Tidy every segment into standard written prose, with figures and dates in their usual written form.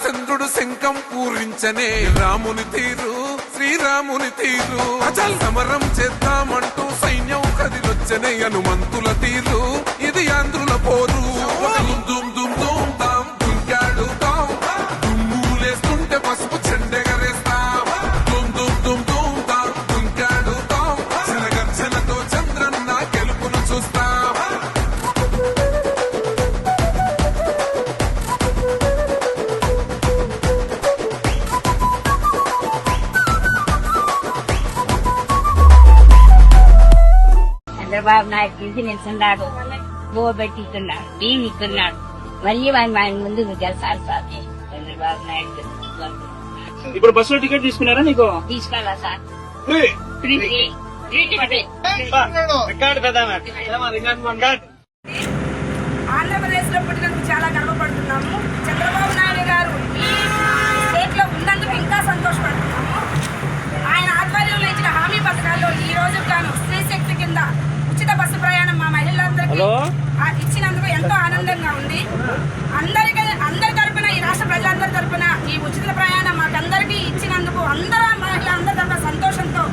చంద్రుడు శంఖం పూరించనే రాముని తీరు శ్రీరాముని తీరు అచల్ సమరం చేద్దామంటూ సైన్యం కదిలొచ్చనే హనుమంతుల తీరు ఇది ఆంధ్రుల పోరు దుమ్ దుమ్ దుమ్ తాం దుంకాడు తాం దుమ్ములేస్తుంటే పసుపు చెండెగరేస్తాం దుమ్ దుమ్ దుమ్ దుమ్ తాం దుంకాడు తాం జనగర్జనతో చంద్రన్న గెలుపును చూస్తాం. చంద్రబాబు నాయుడు బిజినెస్ ఉన్నాడు, బో పెట్టిస్తున్నాడు, బియ్యం ఇస్తున్నాడు. మళ్ళీ ఆయన ముందుకు గెలిచాలి సార్ చంద్రబాబు నాయుడు. ఇప్పుడు బస్సులో టికెట్ తీసుకున్నారా? నీకు తీసుకెళ్ళా సార్. ఆంధ్రప్రదేశ్ లో పుట్టినందుకు చాలా గర్వపడుతున్నాము. చంద్రబాబు నాయుడు గారు ఈ స్టేట్ లో ఉన్నందుకు ఇంకా సంతోషపడుతున్నాము. ఆయన ఆధ్వర్యంలో ఇచ్చిన హామీ పథకాల్లో ఈ రోజు గాను స్త్రీ శక్తి కింద ఉచిత బస్సు ప్రయాణం మా మహిళలందరికీ ఇచ్చినందుకు ఎంతో ఆనందంగా ఉంది. అందరి తరపున, ఈ రాష్ట్ర ప్రజలందరి తరపున ఈ ఉచిత ప్రయాణం మాకందరికీ ఇచ్చినందుకు మహిళలందరి తరపున సంతోషంతో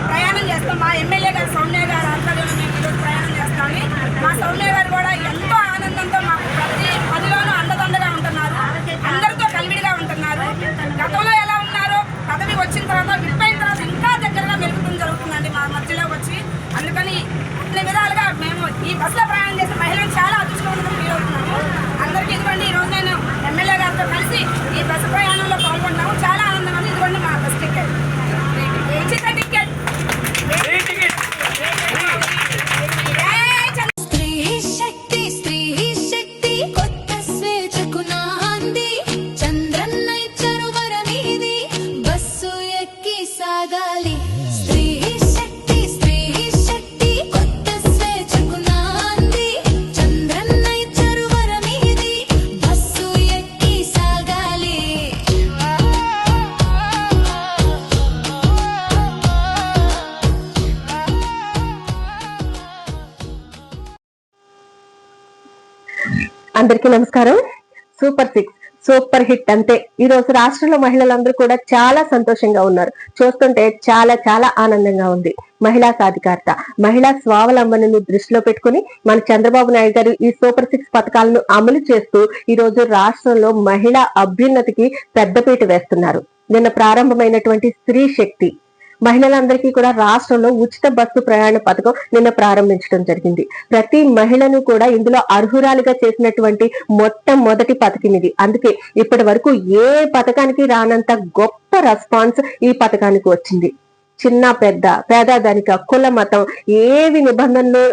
ప్రయాణం చేస్తాం. మా ఎమ్మెల్యే గారు సౌమ్య గారు ఆధ్వర్యంలో మేము ఈరోజు ప్రయాణం చేస్తామని, మా సౌమ్య గారు కూడా ఎంతో ఆనందంతో మాకు ప్రతి పదిలోనూ అండదండగా ఉంటున్నారు. అందరితో కలివిడిగా ఉంటున్నారు. గతంలో ఎలా ఉన్నారో పదవి వచ్చిన తర్వాత విడిపోయిన తర్వాత ఇంకా దగ్గరగా మెలుగుతుంది జరుగుతుందండి మా మధ్యలో వచ్చి. అందుకని అన్ని విధాలుగా మేము ఈ బస్సులో ప్రయాణం చేసే మహిళలు చాలా అదృష్టవంతంగా ఫీల్ అవుతున్నాము. అందరికీ ఇదిగోండి ఈరోజు నేను ఎమ్మెల్యే గారితో కలిసి ఈ బస్సు ప్రయాణంలో పాల్గొన్నాము. చాలా ఆనందంగా ఉంది. ఇదిగోండి మా బస్ టికెట్, ఉచిత టికెట్. అందరికీ నమస్కారం. సూపర్ 6 సూపర్ హిట్ అంతే. ఈ రోజు రాష్ట్రంలో మహిళలందరూ కూడా చాలా సంతోషంగా ఉన్నారు. చూస్తుంటే చాలా చాలా ఆనందంగా ఉంది. మహిళా సాధికారత, మహిళా స్వావలంబనను దృష్టిలో పెట్టుకుని మన చంద్రబాబు నాయుడు గారు ఈ సూపర్ 6 పథకాలను అమలు చేస్తూ ఈ రోజు రాష్ట్రంలో మహిళా అభ్యున్నతికి పెద్దపీట వేస్తున్నారు. నిన్న ప్రారంభమైనటువంటి స్త్రీ శక్తి మహిళలందరికీ కూడా రాష్ట్రంలో ఉచిత బస్సు ప్రయాణ పథకం నిన్న ప్రారంభించడం జరిగింది. ప్రతి మహిళను కూడా ఇందులో అర్హురాలుగా చేసినటువంటి మొట్టమొదటి పథకం ఇది. అందుకే ఇప్పటి వరకు ఏ పథకానికి రానంత గొప్ప రెస్పాన్స్ ఈ పథకానికి వచ్చింది. చిన్న పెద్ద, పేద ధనిక, కుల మతం ఏవి నిబంధనలు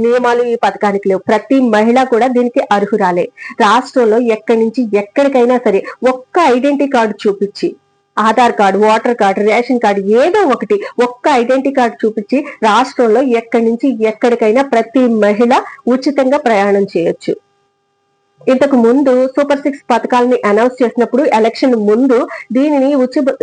నియమాలు ఈ పథకానికి లేవు. ప్రతి మహిళ కూడా దీనికి అర్హురాలే. రాష్ట్రంలో ఎక్కడి నుంచి ఎక్కడికైనా సరే ఒక్క ఐడెంటిటీ కార్డు చూపించి, Aadhaar card, voter card, ration card ఏదో ఒకటి, ఒక్క ఐడెంటిటీ కార్డు చూపించి రాష్ట్రంలో ఎక్కడి నుంచి ఎక్కడికైనా ప్రతి మహిళ ఉచితంగా ప్రయాణం చేయొచ్చు. ఇంతకు ముందు సూపర్ 6 పథకాలని అనౌన్స్ చేసినప్పుడు ఎలక్షన్ ముందు దీనిని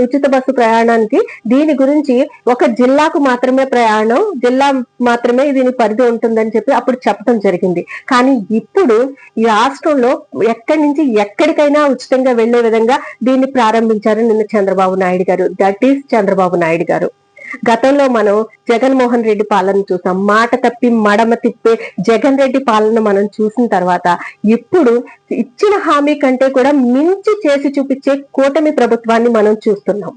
ఉచిత బస్సు ప్రయాణానికి దీని గురించి ఒక జిల్లాకు మాత్రమే ప్రయాణం, జిల్లా మాత్రమే దీని పరిధి ఉంటుందని చెప్పి అప్పుడు చెప్పడం జరిగింది. కానీ ఇప్పుడు ఈ రాష్ట్రంలో ఎక్కడి నుంచి ఎక్కడికైనా ఉచితంగా వెళ్లే విధంగా దీన్ని ప్రారంభించారు నిన్న చంద్రబాబు నాయుడు గారు. దట్ ఈస్ చంద్రబాబు నాయుడు గారు. గతంలో మనం జగన్మోహన్ రెడ్డి పాలన చూసాం. మాట తప్పి మడమ తిప్పే జగన్ రెడ్డి పాలన మనం చూసిన తర్వాత ఇప్పుడు ఇచ్చిన హామీ కంటే కూడా మించి చేసి చూపించే కూటమి ప్రభుత్వాన్ని మనం చూస్తున్నాం.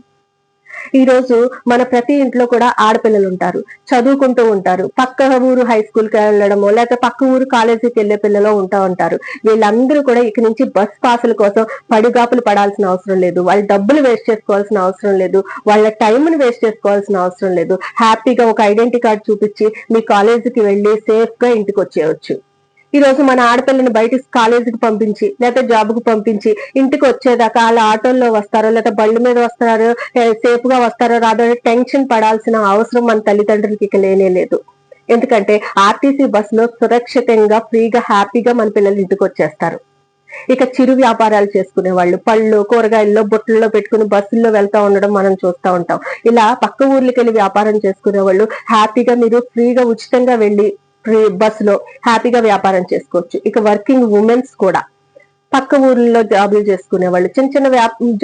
ఈ రోజు మన ప్రతి ఇంట్లో కూడా ఆడపిల్లలు ఉంటారు, చదువుకుంటూ ఉంటారు. పక్క ఊరు హై స్కూల్ కి వెళ్ళడమో లేకపోతే పక్క ఊరు కాలేజీకి వెళ్లే పిల్లలు ఉంటారు. వీళ్ళందరూ కూడా ఇక నుంచి బస్ పాసుల కోసం పడిగాపులు పడాల్సిన అవసరం లేదు. వాళ్ళ డబ్బులు వేస్ట్ చేసుకోవాల్సిన అవసరం లేదు. వాళ్ళ టైంను వేస్ట్ చేసుకోవాల్సిన అవసరం లేదు. హ్యాపీగా ఒక ఐడెంటిటీ కార్డు చూపించి మీ కాలేజీకి వెళ్లి సేఫ్ గా ఇంటికి వచ్చేయచ్చు. ఈ రోజు మన ఆడపిల్లని బయట కాలేజీకి పంపించి లేకపోతే జాబ్ కు పంపించి ఇంటికి వచ్చేదాకా వాళ్ళ ఆటోల్లో వస్తారో లేకపోతే బళ్ళు మీద వస్తారో సేఫ్ గా వస్తారో రాదో టెన్షన్ పడాల్సిన అవసరం మన తల్లిదండ్రులకి ఇక లేనే లేదు. ఎందుకంటే ఆర్టీసీ బస్సులో సురక్షితంగా ఫ్రీగా హ్యాపీగా మన పిల్లలు ఇంటికి వచ్చేస్తారు. ఇక చిరు వ్యాపారాలు చేసుకునే వాళ్ళు పళ్ళు కూరగాయల్లో బొట్టుల్లో పెట్టుకుని బస్సుల్లో వెళ్తా ఉండడం మనం చూస్తూ ఉంటాం. ఇలా పక్క ఊర్లకి వెళ్ళి వ్యాపారం చేసుకునే వాళ్ళు హ్యాపీగా మీరు ఫ్రీగా ఉచితంగా వెళ్ళి బస్సులో హ్యాపీగా వ్యాపారం చేసుకోవచ్చు. ఇక వర్కింగ్ ఉమెన్స్ కూడా పక్క ఊర్లో జాబులు చేసుకునే వాళ్ళు, చిన్న చిన్న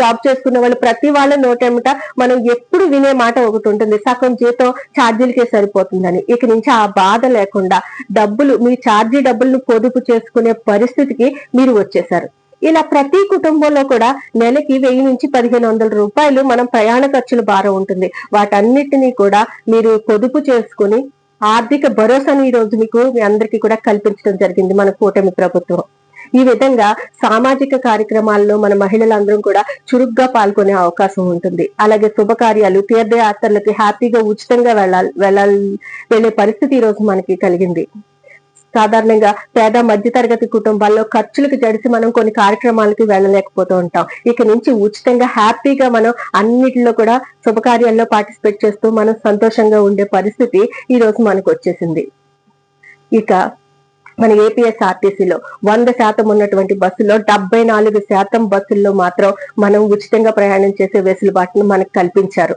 జాబ్ చేసుకునే వాళ్ళు, ప్రతి వాళ్ళ నోటేమిట మనం ఎప్పుడు వినే మాట ఒకటి ఉంటుంది, సగం జీతం ఛార్జీలకే సరిపోతుందని. ఇక నుంచి ఆ బాధ లేకుండా డబ్బులు, మీ ఛార్జీ డబ్బులను పొదుపు చేసుకునే పరిస్థితికి మీరు వచ్చేసారు. ఇలా ప్రతి కుటుంబంలో కూడా నెలకి 1000 నుంచి 1500 రూపాయలు మనం ప్రయాణ ఖర్చుల భారం ఉంటుంది. వాటన్నిటినీ కూడా మీరు పొదుపు చేసుకుని ఆర్థిక భరోసాని ఈ రోజు మీకు మీ అందరికీ కూడా కల్పించడం జరిగింది మన కూటమి ప్రభుత్వం. ఈ విధంగా సామాజిక కార్యక్రమాల్లో మన మహిళలందరం కూడా చురుగ్గా పాల్గొనే అవకాశం ఉంటుంది. అలాగే శుభకార్యాలు, తీర్థయాత్రలకి హ్యాపీగా ఉచితంగా వెళ్లే పరిస్థితి ఈ రోజు మనకి కలిగింది. సాధారణంగా పేద మధ్యతరగతి కుటుంబాల్లో ఖర్చులకు జడిసి మనం కొన్ని కార్యక్రమాలకి వెళ్ళలేకపోతూ ఉంటాం. ఇక నుంచి ఉచితంగా హ్యాపీగా మనం అన్నిటిలో కూడా శుభకార్యాల్లో పార్టిసిపేట్ చేస్తూ మనం సంతోషంగా ఉండే పరిస్థితి ఈ రోజు మనకు వచ్చేసింది. ఇక మన ఏపీఎస్ఆర్టీసీలో 100% ఉన్నటువంటి బస్సులో 74% బస్సుల్లో మాత్రం మనం ఉచితంగా ప్రయాణం చేసే వెసులుబాటును మనకు కల్పించారు.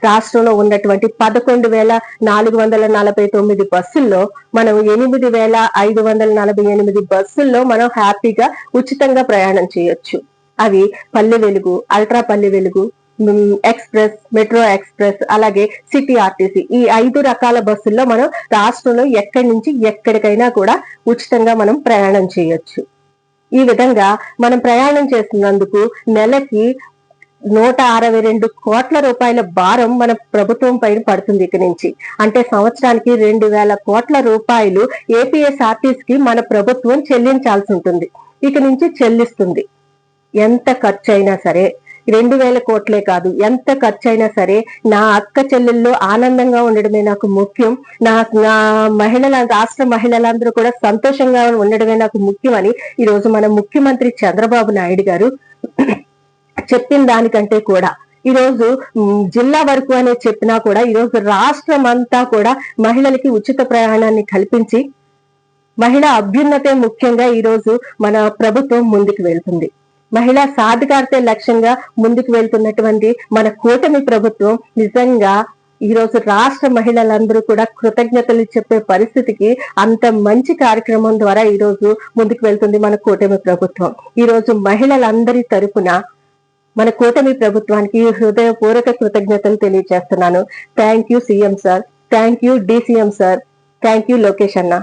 రాష్ట్రంలో ఉన్నటువంటి 11,449 బస్సుల్లో మనం 8,548 బస్సుల్లో మనం హ్యాపీగా ఉచితంగా ప్రయాణం చేయొచ్చు. అవి Palle Velugu, ultra Palle Velugu, express, metro express, అలాగే సిటీ ఆర్టీసీ, ఈ 5 రకాల బస్సుల్లో మనం రాష్ట్రంలో ఎక్కడి నుంచి ఎక్కడికైనా కూడా ఉచితంగా మనం ప్రయాణం చేయొచ్చు. ఈ విధంగా మనం ప్రయాణం చేస్తున్నందుకు నెలకి 162 కోట్ల రూపాయల భారం మన ప్రభుత్వం పైన పడుతుంది. ఇక నుంచి అంటే సంవత్సరానికి 2000 కోట్ల రూపాయలు ఏపీఎస్ఆర్టీసీకి మన ప్రభుత్వం చెల్లించాల్సి ఉంటుంది. ఇక నుంచి చెల్లిస్తుంది. ఎంత ఖర్చు అయినా సరే, 2000 కోట్లే కాదు, ఎంత ఖర్చు అయినా సరే నా అక్క చెల్లెళ్ళు ఆనందంగా ఉండడమే నాకు ముఖ్యం, నా రాష్ట్ర మహిళలందరూ కూడా సంతోషంగా ఉండడమే నాకు ముఖ్యం అని ఈ రోజు మన ముఖ్యమంత్రి చంద్రబాబు నాయుడు గారు చెప్పిన దానికంటే కూడా ఈ రోజు జిల్లా వరకు అనే చెప్పినా కూడా ఈ రోజు రాష్ట్రం అంతా కూడా మహిళలకి ఉచిత ప్రయాణాన్ని కల్పించి మహిళా అభ్యున్నతే ముఖ్యంగా ఈ రోజు మన ప్రభుత్వం ముందుకు వెళ్తుంది. మహిళా సాధికారతే లక్ష్యంగా ముందుకు వెళ్తున్నటువంటి మన కూటమి ప్రభుత్వం నిజంగా ఈ రోజు రాష్ట్ర మహిళలందరూ కూడా కృతజ్ఞతలు చెప్పే పరిస్థితికి అంత మంచి కార్యక్రమం ద్వారా ఈ రోజు ముందుకు వెళ్తుంది మన కూటమి ప్రభుత్వం. ఈ రోజు మహిళలందరి తరపున మన కూటమి ప్రభుత్వానికి హృదయపూర్వక కృతజ్ఞతలు తెలియజేస్తున్నాను. Thank you CM sir, thank you DCM sir, thank you Lokesh అన్న.